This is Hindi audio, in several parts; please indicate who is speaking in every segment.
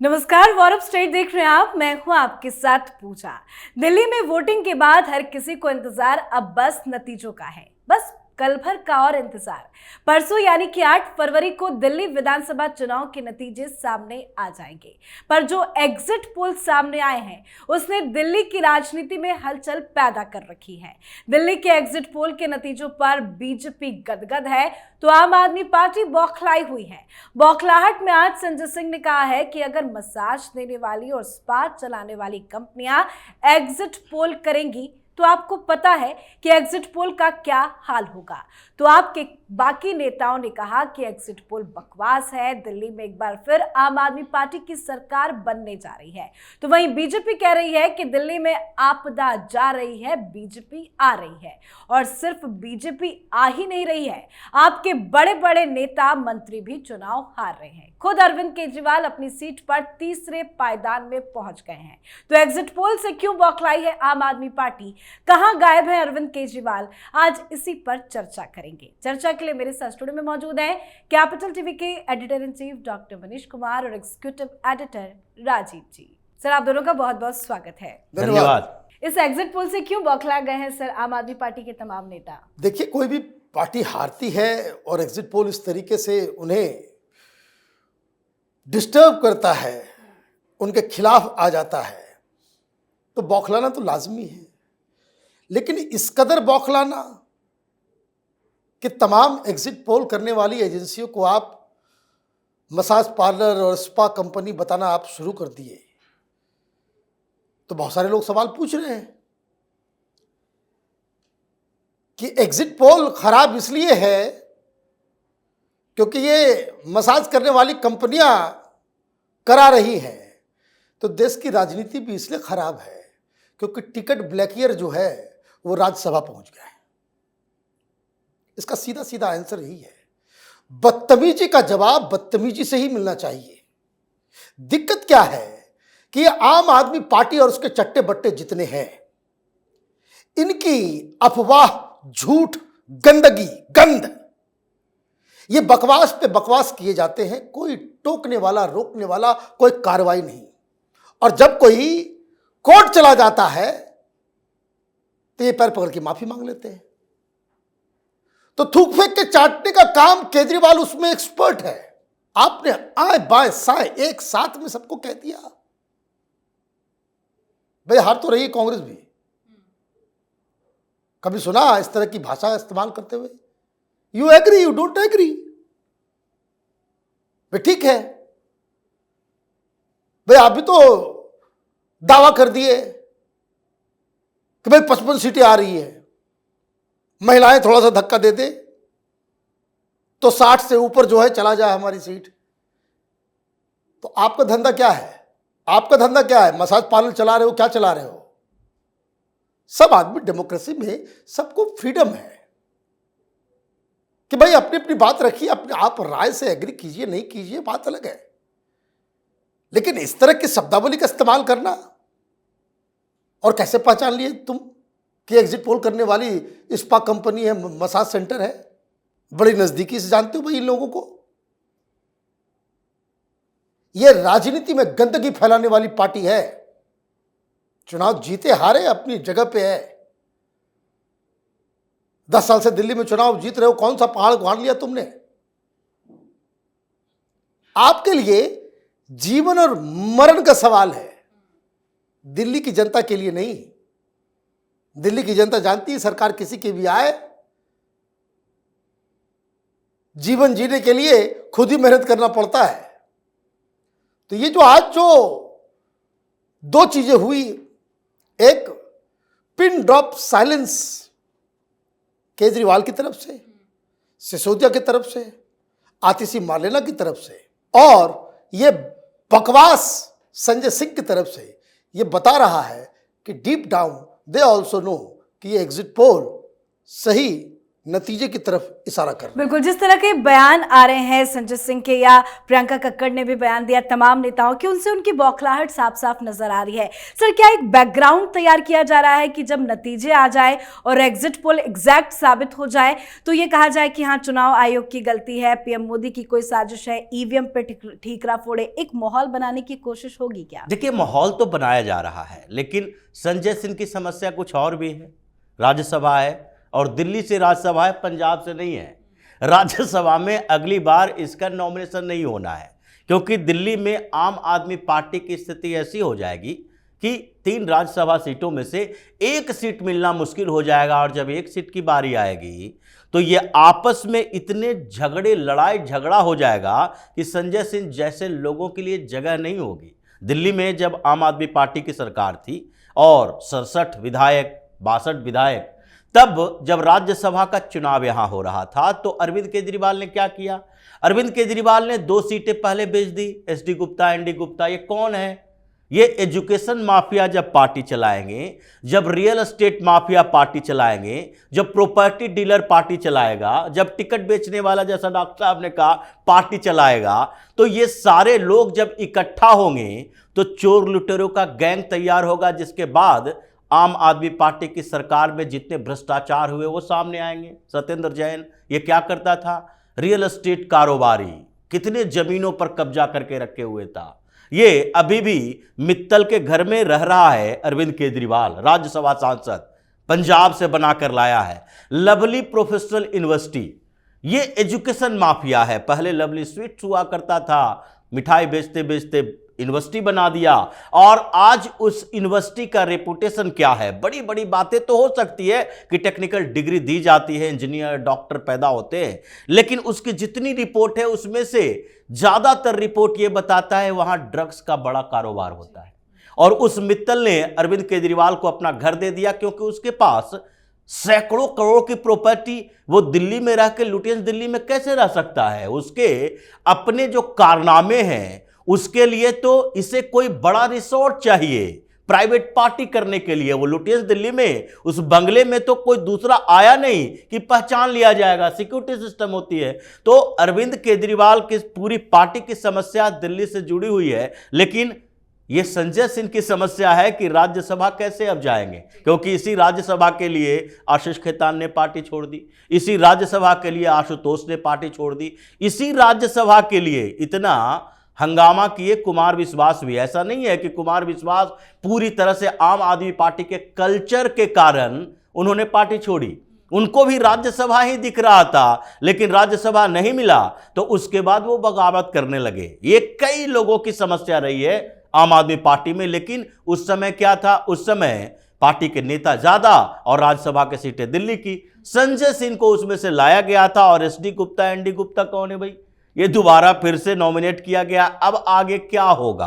Speaker 1: नमस्कार, वॉरअप स्टेट देख रहे हैं आप। मैं हूं आपके साथ पूजा। दिल्ली में वोटिंग के बाद हर किसी को इंतजार अब बस नतीजों का है। बस कल भर का और इंतजार। परसों यानी कि 8 फरवरी को दिल्ली विधानसभा चुनाव के नतीजे सामने आ जाएंगे। पर जो एग्जिट पोल सामने आए हैं उसने दिल्ली की राजनीति में हलचल पैदा कर रखी है। दिल्ली के एग्जिट पोल के नतीजों पर बीजेपी गदगद है तो आम आदमी पार्टी बौखलाई हुई है। बौखलाहट में आज संजय सिंह ने कहा है कि अगर मसाज देने वाली और स्पा चलाने वाली कंपनियां एग्जिट पोल करेंगी तो आपको पता है कि एग्जिट पोल का क्या हाल होगा। तो आपके बाकी नेताओं ने कहा कि एग्जिट पोल बकवास है, दिल्ली में एक बार फिर आम आदमी पार्टी की सरकार बनने जा रही है। तो वहीं बीजेपी कह रही है कि दिल्ली में आपदा जा रही है, बीजेपी आ रही है। और सिर्फ बीजेपी आ ही नहीं रही है, आपके बड़े बड़े नेता मंत्री भी चुनाव हार रहे हैं। खुद अरविंद केजरीवाल अपनी सीट पर तीसरे पायदान में पहुंच गए हैं। तो एग्जिट पोल से क्यों बौखलाई है आम आदमी पार्टी, कहां गायब है अरविंद केजरीवाल, आज इसी पर चर्चा करेंगे। चर्चा के लिए मेरे साथ स्टूडियो में मौजूद हैं कैपिटल टीवी के editor in chief doctor Manish Kumar और एग्जीक्यूटिव एडिटर राजीव जी। सर, आप दोनों का बहुत बहुत स्वागत है।
Speaker 2: धन्यवाद।
Speaker 1: इस एग्जिट पोल से क्यों बौखला गए हैं सर आम आदमी पार्टी के तमाम नेता?
Speaker 2: देखिए, कोई भी पार्टी हारती है और एग्जिट पोल इस तरीके से उन्हें डिस्टर्ब करता है, उनके खिलाफ आ जाता है, तो बौखलाना तो लाजमी है। लेकिन इस कदर बौखलाना कि तमाम एग्जिट पोल करने वाली एजेंसियों को आप मसाज पार्लर और स्पा कंपनी बताना आप शुरू कर दिए, तो बहुत सारे लोग सवाल पूछ रहे हैं कि एग्जिट पोल खराब इसलिए है क्योंकि ये मसाज करने वाली कंपनियां करा रही हैं। तो देश की राजनीति भी इसलिए खराब है क्योंकि टिकट ब्लैकियर जो है वो राज्यसभा पहुंच गया है। इसका सीधा सीधा आंसर यही है। बदतमीजी का जवाब बदतमीजी से ही मिलना चाहिए। दिक्कत क्या है कि आम आदमी पार्टी और उसके चट्टे बट्टे जितने हैं, इनकी अफवाह, झूठ, गंदगी, गंध, ये बकवास पे बकवास किए जाते हैं। कोई टोकने वाला, रोकने वाला, कोई कार्रवाई नहीं। और जब कोई कोर्ट चला जाता है तो ये पैर पकड़ के माफी मांग लेते हैं। तो थूक फेंक के चाटने का काम केजरीवाल उसमें एक्सपर्ट है। आपने आए बाएं साए एक साथ में सबको कह दिया। भाई, हार तो रही कांग्रेस भी। कभी सुना इस तरह की भाषा इस्तेमाल करते हुए? You agree, you don't agree, भाई ठीक है। भाई, आप भी तो दावा कर दिए कि भाई 55 सीटें आ रही है, महिलाएं थोड़ा सा धक्का दे दे तो 60 से ऊपर जो है चला जाए हमारी सीट। तो आपका धंधा क्या है? आपका धंधा क्या है? मसाज पार्लर चला रहे हो? क्या चला रहे हो? सब आदमी, डेमोक्रेसी में सबको फ्रीडम है कि भाई अपनी अपनी बात रखिए, अपने आप राय से एग्री कीजिए, नहीं कीजिए, बात अलग है। लेकिन इस तरह की शब्दावली का इस्तेमाल करना, और कैसे पहचान लिए तुम कि एग्जिट पोल करने वाली स्पा कंपनी है, मसाज सेंटर है? बड़ी नजदीकी से जानते हो भाई इन लोगों को। यह राजनीति में गंदगी फैलाने वाली पार्टी है। चुनाव जीते हारे अपनी जगह पे है। 10 साल से दिल्ली में चुनाव जीत रहे हो, कौन सा पहाड़ उखाड़ लिया तुमने? आपके लिए जीवन और मरण का सवाल है, दिल्ली की जनता के लिए नहीं। दिल्ली की जनता जानती है सरकार किसी की भी आए, जीवन जीने के लिए खुद ही मेहनत करना पड़ता है। तो ये जो आज जो दो चीजें हुई, एक पिन ड्रॉप साइलेंस केजरीवाल की तरफ से, सिसोदिया की तरफ से, आतिशी मार्लेना की तरफ से, और ये बकवास संजय सिंह की तरफ से, ये बता रहा है कि deep down they also know कि ये एग्जिट पोल सही नतीजे की तरफ इशारा कर रहे हैं।
Speaker 1: बिल्कुल, जिस तरह के बयान आ रहे हैं संजय सिंह के या प्रियंका कक्कड़ ने भी बयान दिया, तमाम नेताओं की, उनसे उनकी बौखलाहट साफ साफ नजर आ रही है। सर, क्या एक बैकग्राउंड तैयार किया जा रहा है कि जब नतीजे आ जाए और एग्जिट पोल एग्जैक्ट साबित हो जाए तो ये कहा जाए कि हाँ, चुनाव आयोग की गलती है, पीएम मोदी की कोई साजिश है, ईवीएम पे ठीकरा फोड़े, एक माहौल बनाने की कोशिश होगी क्या?
Speaker 3: देखिए, माहौल तो बनाया जा रहा है, लेकिन संजय सिंह की समस्या कुछ और भी है। राज्यसभा है और दिल्ली से राज्यसभा है, पंजाब से नहीं है। राज्यसभा में अगली बार इसका नॉमिनेशन नहीं होना है, क्योंकि दिल्ली में आम आदमी पार्टी की स्थिति ऐसी हो जाएगी कि 3 राज्यसभा सीटों में से 1 सीट मिलना मुश्किल हो जाएगा। और जब 1 सीट की बारी आएगी तो ये आपस में इतने लड़ाई झगड़ा हो जाएगा कि संजय सिंह जैसे लोगों के लिए जगह नहीं होगी। दिल्ली में जब आम आदमी पार्टी की सरकार थी और 67 विधायक, 62 विधायक, तब जब राज्यसभा का चुनाव यहां हो रहा था तो अरविंद केजरीवाल ने क्या किया? अरविंद केजरीवाल ने 2 सीटें पहले बेच दी। एसडी गुप्ता, एनडी गुप्ता, ये कौन है? ये एजुकेशन माफिया जब पार्टी चलाएंगे, जब रियल एस्टेट माफिया पार्टी चलाएंगे, जब प्रॉपर्टी डीलर पार्टी चलाएगा, जब टिकट बेचने वाला, जैसा डॉक्टर साहब ने कहा, पार्टी चलाएगा, तो ये सारे लोग जब इकट्ठा होंगे तो चोर लुटेरों का गैंग तैयार होगा, जिसके बाद आम आदमी पार्टी की सरकार में जितने भ्रष्टाचार हुए वो सामने आएंगे। सत्येंद्र जैन ये क्या करता था? रियल एस्टेट कारोबारी, कितने जमीनों पर कब्जा करके रखे हुए था। ये अभी भी मित्तल के घर में रह रहा है। अरविंद केजरीवाल राज्यसभा सांसद, पंजाब से बनाकर लाया है। लवली प्रोफेशनल यूनिवर्सिटी, ये एजुकेशन माफिया है। पहले लवली स्वीट्स हुआ करता था, मिठाई बेचते बेचते यूनिवर्सिटी बना दिया, और आज उस यूनिवर्सिटी का रेपुटेशन क्या है? बड़ी बड़ी बातें तो हो सकती है कि टेक्निकल डिग्री दी जाती है, इंजीनियर, डॉक्टर पैदा होते हैं, लेकिन उसकी जितनी रिपोर्ट है उसमें से ज्यादातर रिपोर्ट ये बताता है वहां ड्रग्स का बड़ा कारोबार होता है। और उस मित्तल ने अरविंद केजरीवाल को अपना घर दे दिया, क्योंकि उसके पास सैकड़ों करोड़ की प्रॉपर्टी, वो दिल्ली में रह के लुटियंस दिल्ली में कैसे रह सकता है? उसके अपने जो कारनामे हैं उसके लिए तो इसे कोई बड़ा रिसोर्ट चाहिए प्राइवेट पार्टी करने के लिए। वो लुटियंस दिल्ली में उस बंगले में तो कोई दूसरा आया नहीं कि पहचान लिया जाएगा, सिक्योरिटी सिस्टम होती है। तो अरविंद केजरीवाल की पूरी पार्टी की समस्या दिल्ली से जुड़ी हुई है, लेकिन यह संजय सिंह की समस्या है कि राज्यसभा कैसे अब जाएंगे, क्योंकि इसी राज्यसभा के लिए आशीष खेतान ने पार्टी छोड़ दी, इसी राज्यसभा के लिए आशुतोष ने पार्टी छोड़ दी, इसी राज्यसभा के लिए इतना हंगामा किए कुमार विश्वास भी। ऐसा नहीं है कि कुमार विश्वास पूरी तरह से आम आदमी पार्टी के कल्चर के कारण उन्होंने पार्टी छोड़ी, उनको भी राज्यसभा ही दिख रहा था, लेकिन राज्यसभा नहीं मिला तो उसके बाद वो बगावत करने लगे। ये कई लोगों की समस्या रही है आम आदमी पार्टी में। लेकिन उस समय क्या था? उस समय पार्टी के नेता ज्यादा और राज्यसभा की सीटें दिल्ली की। संजय सिंह को उसमें से लाया गया था, और एसडी गुप्ता, एनडी गुप्ता कौन है भाई? ये दोबारा फिर से नॉमिनेट किया गया। अब आगे क्या होगा?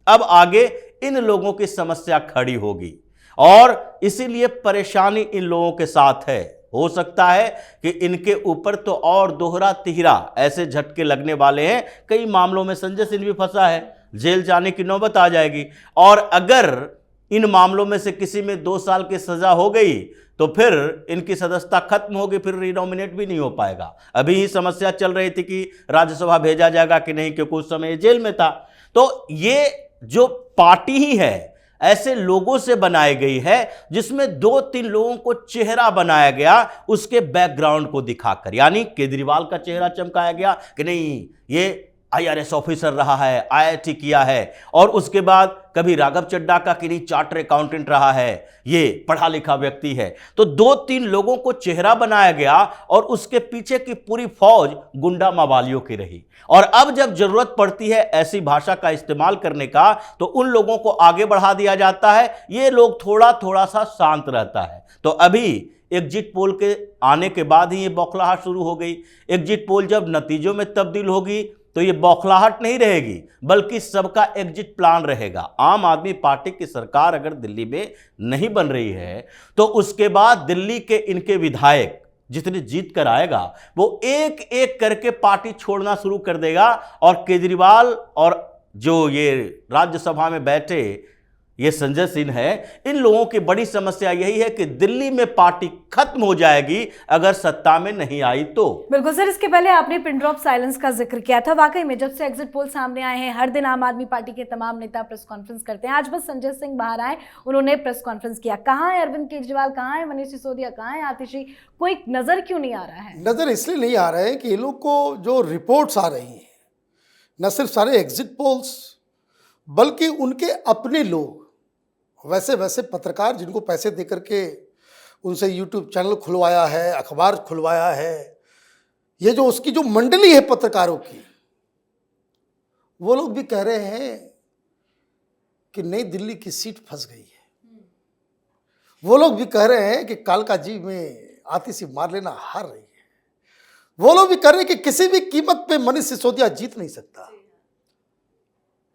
Speaker 3: अब आगे इन लोगों की समस्या खड़ी होगी, और इसीलिए परेशानी इन लोगों के साथ है। हो सकता है कि इनके ऊपर तो और दोहरा तिहरा ऐसे झटके लगने वाले हैं। कई मामलों में संजय सिंह भी फंसा है, जेल जाने की नौबत आ जाएगी, और अगर इन मामलों में से किसी में 2 साल की सजा हो गई तो फिर इनकी सदस्यता खत्म होगी, फिर रिनॉमिनेट भी नहीं हो पाएगा। अभी ही समस्या चल रही थी कि राज्यसभा भेजा जाएगा कि नहीं, क्योंकि उस समय जेल में था। तो ये जो पार्टी ही है ऐसे लोगों से बनाई गई है जिसमें 2-3 लोगों को चेहरा बनाया गया उसके बैकग्राउंड को दिखाकर। यानी केजरीवाल का चेहरा चमकाया गया कि नहीं, ये IRS ऑफिसर रहा है, IIT किया है, और उसके बाद कभी राघव चड्ढा का कि नहीं, चार्टर अकाउंटेंट रहा है, ये पढ़ा लिखा व्यक्ति है। तो 2-3 लोगों को चेहरा बनाया गया और उसके पीछे की पूरी फौज गुंडा मवालियों की रही। और अब जब जरूरत पड़ती है ऐसी भाषा का इस्तेमाल करने का तो उन लोगों को आगे बढ़ा दिया जाता है। ये लोग थोड़ा थोड़ा सा शांत रहता है। तो अभी एग्जिट पोल के आने के बाद ही ये बौखलाहट शुरू हो गई। एग्जिट पोल जब नतीजों में तब्दील होगी तो ये बौखलाहट नहीं रहेगी, बल्कि सबका एग्जिट प्लान रहेगा। आम आदमी पार्टी की सरकार अगर दिल्ली में नहीं बन रही है तो उसके बाद दिल्ली के इनके विधायक जितने जीत कर आएगा वो एक एक करके पार्टी छोड़ना शुरू कर देगा, और केजरीवाल और जो ये राज्यसभा में बैठे ये संजय सिंह है। इन लोगों की बड़ी समस्या यही है कि दिल्ली में पार्टी खत्म हो जाएगी अगर सत्ता में नहीं आई तो।
Speaker 1: बिल्कुल सर, इसके पहले आपने पिन ड्रॉप साइलेंस का जिक्र किया था। वाकई में जब से एग्जिट पोल सामने आए हैं, हर दिन आम आदमी पार्टी के तमाम नेता प्रेस कॉन्फ्रेंस करते हैं। आज बस संजय सिंह बाहर आए, उन्होंने प्रेस कॉन्फ्रेंस किया। कहाँ है अरविंद केजरीवाल, कहाँ है मनीष सिसोदिया, कहाँ है आतिशी? कोई नजर क्यों नहीं आ रहा है?
Speaker 2: नजर इसलिए नहीं आ रहे हैं कि ये लोग को जो रिपोर्ट्स आ रही हैं, न सिर्फ सारे एग्जिट पोल्स बल्कि उनके अपने लोग, वैसे पत्रकार जिनको पैसे दे करके उनसे यूट्यूब चैनल खुलवाया है, अखबार खुलवाया है, ये जो उसकी जो मंडली है पत्रकारों की, वो लोग भी कह रहे हैं कि नई दिल्ली की सीट फंस गई है। वो लोग भी कह रहे हैं कि कालका जी में आतिशी मार लेना हार रही है। वो लोग भी कह रहे हैं कि किसी भी कीमत पे मनीष सिसोदिया जीत नहीं सकता।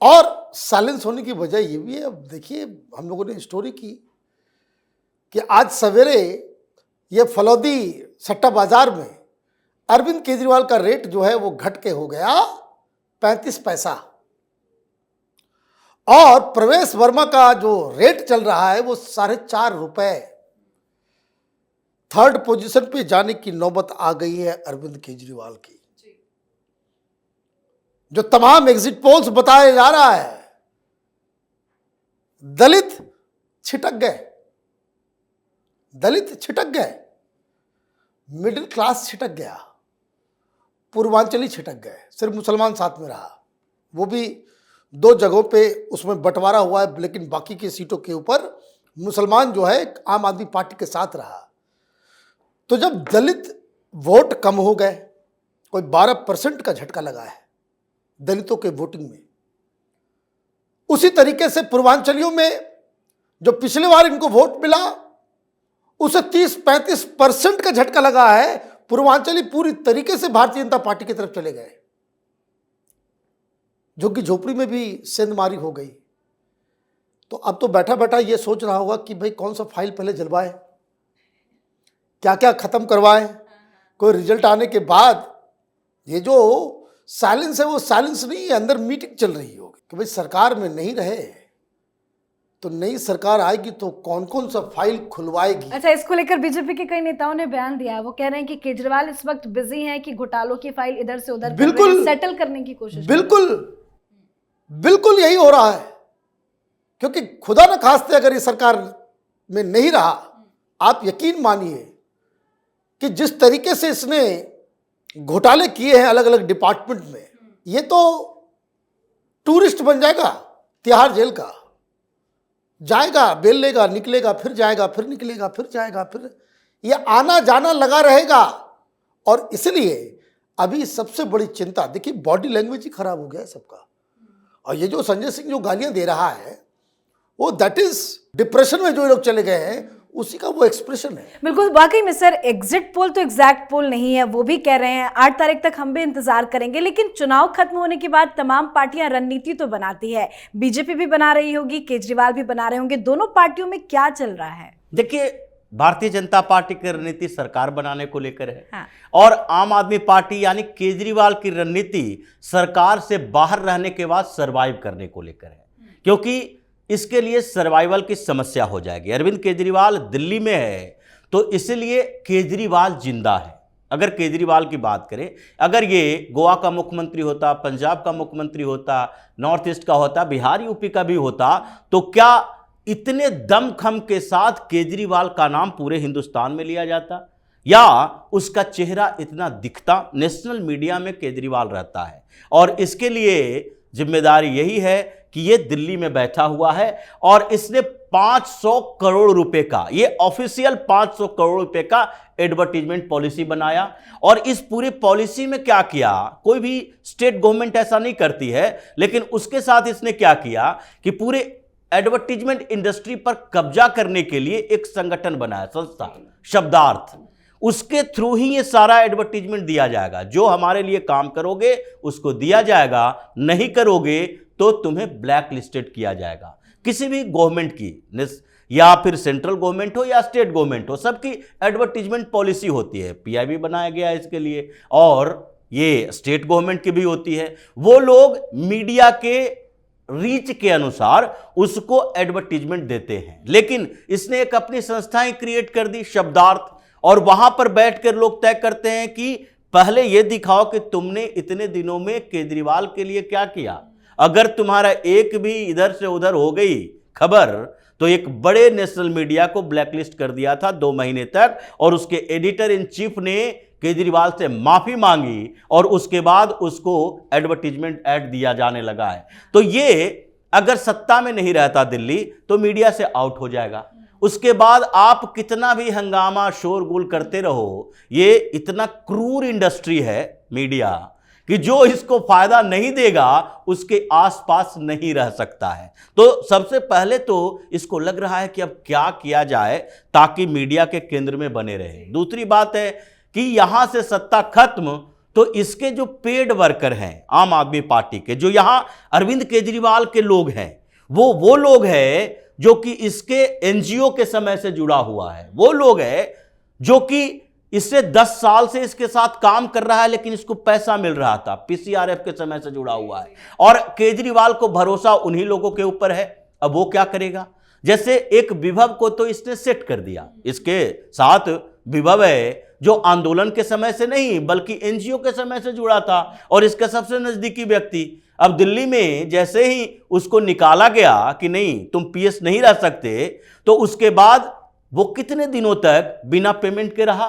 Speaker 2: और साइलेंस होने की वजह ये भी है, अब देखिए हम लोगों ने स्टोरी की कि आज सवेरे ये फलौदी सट्टा बाजार में अरविंद केजरीवाल का रेट जो है वो घट के हो गया 35 पैसा, और प्रवेश वर्मा का जो रेट चल रहा है वो 4.5 रुपए। थर्ड पोजीशन पे जाने की नौबत आ गई है अरविंद केजरीवाल की। जो तमाम एग्जिट पोल्स बताया जा रहा है, दलित छिटक गए, दलित छिटक गए, मिडिल क्लास छिटक गया, पूर्वांचली छिटक गए, सिर्फ मुसलमान साथ में रहा। वो भी 2 जगहों पे उसमें बंटवारा हुआ है, लेकिन बाकी की सीटों के ऊपर मुसलमान जो है आम आदमी पार्टी के साथ रहा। तो जब दलित वोट कम हो गए, कोई 12% का झटका लगा है दलितों के वोटिंग में, उसी तरीके से पूर्वांचलियों में जो पिछले बार इनको वोट मिला उसे 30-35% का झटका लगा है। पूर्वांचली पूरी तरीके से भारतीय जनता पार्टी की तरफ चले गए। झुग्गी झोपड़ी में भी सेंधमारी हो गई। तो अब तो बैठा बैठा ये सोच रहा होगा कि भाई कौन सा फाइल पहले जलवाए, क्या क्या खत्म करवाए। कोई रिजल्ट आने के बाद ये जो साइलेंस है वो साइलेंस नहीं है, अंदर मीटिंग चल रही होगी कि भाई सरकार में नहीं रहे तो नई सरकार आएगी तो कौन कौन सा फाइल खुलवाएगी।
Speaker 1: अच्छा, इसको लेकर बीजेपी के कई नेताओं ने बयान दिया है। वो कह रहे हैं कि केजरीवाल इस वक्त बिजी हैं कि घोटालों की फाइल इधर से उधर
Speaker 2: बिल्कुल
Speaker 1: सेटल करने की कोशिश।
Speaker 2: बिल्कुल यही हो रहा है, क्योंकि खुदा न खास्ते अगर ये सरकार में नहीं रहा, आप यकीन मानिए कि जिस तरीके से इसने घोटाले किए हैं अलग अलग डिपार्टमेंट में, ये तो टूरिस्ट बन जाएगा तिहाड़ जेल का। जाएगा, बेल लेगा, निकलेगा, फिर जाएगा, फिर निकलेगा, फिर जाएगा, फिर ये आना जाना लगा रहेगा। और इसलिए अभी सबसे बड़ी चिंता, देखिए बॉडी लैंग्वेज ही खराब हो गया है सबका। और ये जो संजय सिंह जो गालियां दे रहा है वो दैट इज डिप्रेशन में जो लोग चले गए हैं उसी का वो एक्सप्रेशन है।
Speaker 1: बिल्कुल, वाकई में सर एग्जिट पोल तो एग्जैक्ट पोल नहीं है। वो भी कह रहे हैं 8 तारीख तक हम भी इंतजार करेंगे, लेकिन चुनाव खत्म होने के बाद तमाम पार्टियां रणनीति तो बनाती है। बीजेपी भी बना रही होगी, केजरीवाल भी बना रहे होंगे। दोनों पार्टियों में क्या चल रहा है?
Speaker 3: देखिए, भारतीय जनता पार्टी की रणनीति सरकार बनाने को लेकर है।
Speaker 1: हाँ।
Speaker 3: और आम आदमी पार्टी यानी केजरीवाल की रणनीति सरकार से बाहर रहने के बाद सरवाइव करने को लेकर है, क्योंकि इसके लिए सर्वाइवल की समस्या हो जाएगी। अरविंद केजरीवाल दिल्ली में है तो इसलिए केजरीवाल जिंदा है। अगर केजरीवाल की बात करें, अगर ये गोवा का मुख्यमंत्री होता, पंजाब का मुख्यमंत्री होता, नॉर्थ ईस्ट का होता, बिहार यूपी का भी होता, तो क्या इतने दमखम के साथ केजरीवाल का नाम पूरे हिंदुस्तान में लिया जाता, या उसका चेहरा इतना दिखता? नेशनल मीडिया में केजरीवाल रहता है और इसके लिए जिम्मेदारी यही है कि ये दिल्ली में बैठा हुआ है और इसने 500 करोड़ रुपए का, ये ऑफिशियल 500 करोड़ रुपए का एडवर्टीजमेंट पॉलिसी बनाया। और इस पूरी पॉलिसी में क्या किया, कोई भी स्टेट गवर्नमेंट ऐसा नहीं करती है, लेकिन उसके साथ इसने क्या किया कि पूरे एडवर्टीजमेंट इंडस्ट्री पर कब्जा करने के लिए एक संगठन बनाया, संस्था शब्दार्थ। उसके थ्रू ही ये सारा एडवर्टीजमेंट दिया जाएगा। जो हमारे लिए काम करोगे उसको दिया जाएगा, नहीं करोगे तो तुम्हें ब्लैक लिस्टेड किया जाएगा। किसी भी गवर्नमेंट की, या फिर सेंट्रल गवर्नमेंट हो या स्टेट गवर्नमेंट हो, सबकी एडवर्टीजमेंट पॉलिसी होती है। पीआईबी बनाया गया है इसके लिए, और ये स्टेट गवर्नमेंट की भी होती है। वो लोग मीडिया के रीच के अनुसार उसको एडवर्टीजमेंट देते हैं। लेकिन इसने एक अपनी संस्थाएं क्रिएट कर दी, शब्दार्थ, और वहां पर बैठकर लोग तय करते हैं कि पहले यह दिखाओ कि तुमने इतने दिनों में केजरीवाल के लिए क्या किया। अगर तुम्हारा एक भी इधर से उधर हो गई खबर तो एक बड़े नेशनल मीडिया को ब्लैकलिस्ट कर दिया था 2 महीने तक, और उसके एडिटर इन चीफ ने केजरीवाल से माफी मांगी और उसके बाद उसको एडवर्टीजमेंट ऐड दिया जाने लगा है। तो ये अगर सत्ता में नहीं रहता दिल्ली तो मीडिया से आउट हो जाएगा। उसके बाद आप कितना भी हंगामा शोरगुल करते रहो, ये इतना क्रूर इंडस्ट्री है मीडिया कि जो इसको फायदा नहीं देगा उसके आसपास नहीं रह सकता है। तो सबसे पहले तो इसको लग रहा है कि अब क्या किया जाए ताकि मीडिया के केंद्र में बने रहे। दूसरी बात है कि यहां से सत्ता खत्म तो इसके जो पेड वर्कर हैं आम आदमी पार्टी के, जो यहां अरविंद केजरीवाल के लोग हैं, वो लोग हैं जो कि इसके एनजीओ के समय से जुड़ा हुआ है, वो लोग हैं जो कि इससे 10 साल से इसके साथ काम कर रहा है लेकिन इसको पैसा मिल रहा था, पीसीआरएफ के समय से जुड़ा हुआ है, और केजरीवाल को भरोसा उन्हीं लोगों के ऊपर है। अब वो क्या करेगा? जैसे एक विभव को तो इसने सेट कर दिया, इसके साथ विभव है जो आंदोलन के समय से नहीं बल्कि एनजीओ के समय से जुड़ा था और इसका सबसे नजदीकी व्यक्ति। अब दिल्ली में जैसे ही उसको निकाला गया कि नहीं तुम पीएस नहीं रह सकते, तो उसके बाद वो कितने दिनों तक बिना पेमेंट के रहा,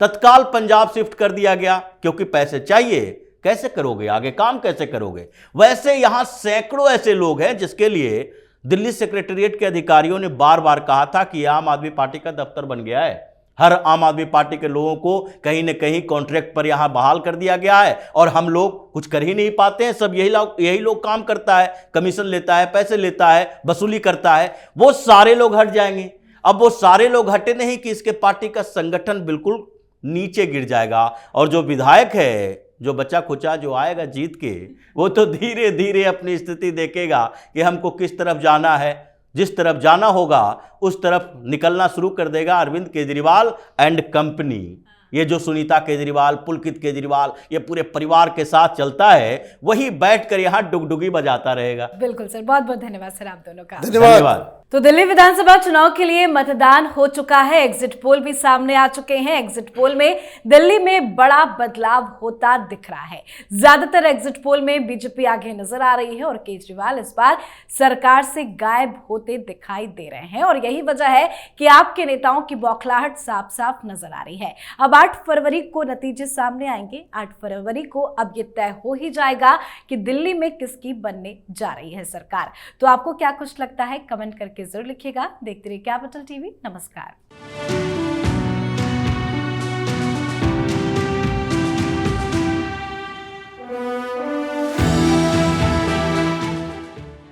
Speaker 3: तत्काल पंजाब शिफ्ट कर दिया गया क्योंकि पैसे चाहिए। कैसे करोगे आगे काम, कैसे करोगे? वैसे यहां सैकड़ों ऐसे लोग हैं जिसके लिए दिल्ली सेक्रेटेरिएट के अधिकारियों ने बार बार कहा था कि आम आदमी पार्टी का दफ्तर बन गया है। हर आम आदमी पार्टी के लोगों को कहीं न कहीं कॉन्ट्रैक्ट पर यहां बहाल कर दिया गया है और हम लोग कुछ कर ही नहीं पाते हैं। सब यही लोग काम करता है, कमीशन लेता है, पैसे लेता है, वसूली करता है। वो सारे लोग हट जाएंगे। अब वो सारे लोग हटे नहीं कि इसके पार्टी का संगठन बिल्कुल नीचे गिर जाएगा और जो विधायक है, जो बच्चा खुचा जो आएगा जीत के, वो तो धीरे धीरे अपनी स्थिति देखेगा कि हमको किस तरफ जाना है। जिस तरफ जाना होगा उस तरफ निकलना शुरू कर देगा अरविंद केजरीवाल एंड कंपनी। ये जो सुनीता केजरीवाल, पुलकित केजरीवाल, ये पूरे परिवार के साथ चलता है, वही बैठकर यहाँ डुगडुगी बजाता रहेगा।
Speaker 1: बिल्कुल सर, बहुत बहुत धन्यवाद सर आप दोनों का।
Speaker 2: धन्यवाद।
Speaker 1: तो दिल्ली विधानसभा चुनाव के लिए मतदान हो चुका है, एग्जिट पोल भी सामने आ चुके हैं। एग्जिट पोल में दिल्ली में बड़ा बदलाव होता दिख रहा है। ज्यादातर एग्जिट पोल में बीजेपी आगे नजर आ रही है और केजरीवाल इस बार सरकार से गायब होते दिखाई दे रहे हैं और यही वजह है कि आपके नेताओं की बौखलाहट साफ साफ नजर आ रही है। अब 8 फरवरी को नतीजे सामने आएंगे। 8 फरवरी को अब ये तय हो ही जाएगा कि दिल्ली में किसकी बनने जा रही है सरकार। तो आपको क्या कुछ लगता है कमेंट करके जरूर लिखिएगा। देखते रहिए कैपिटल टीवी। नमस्कार।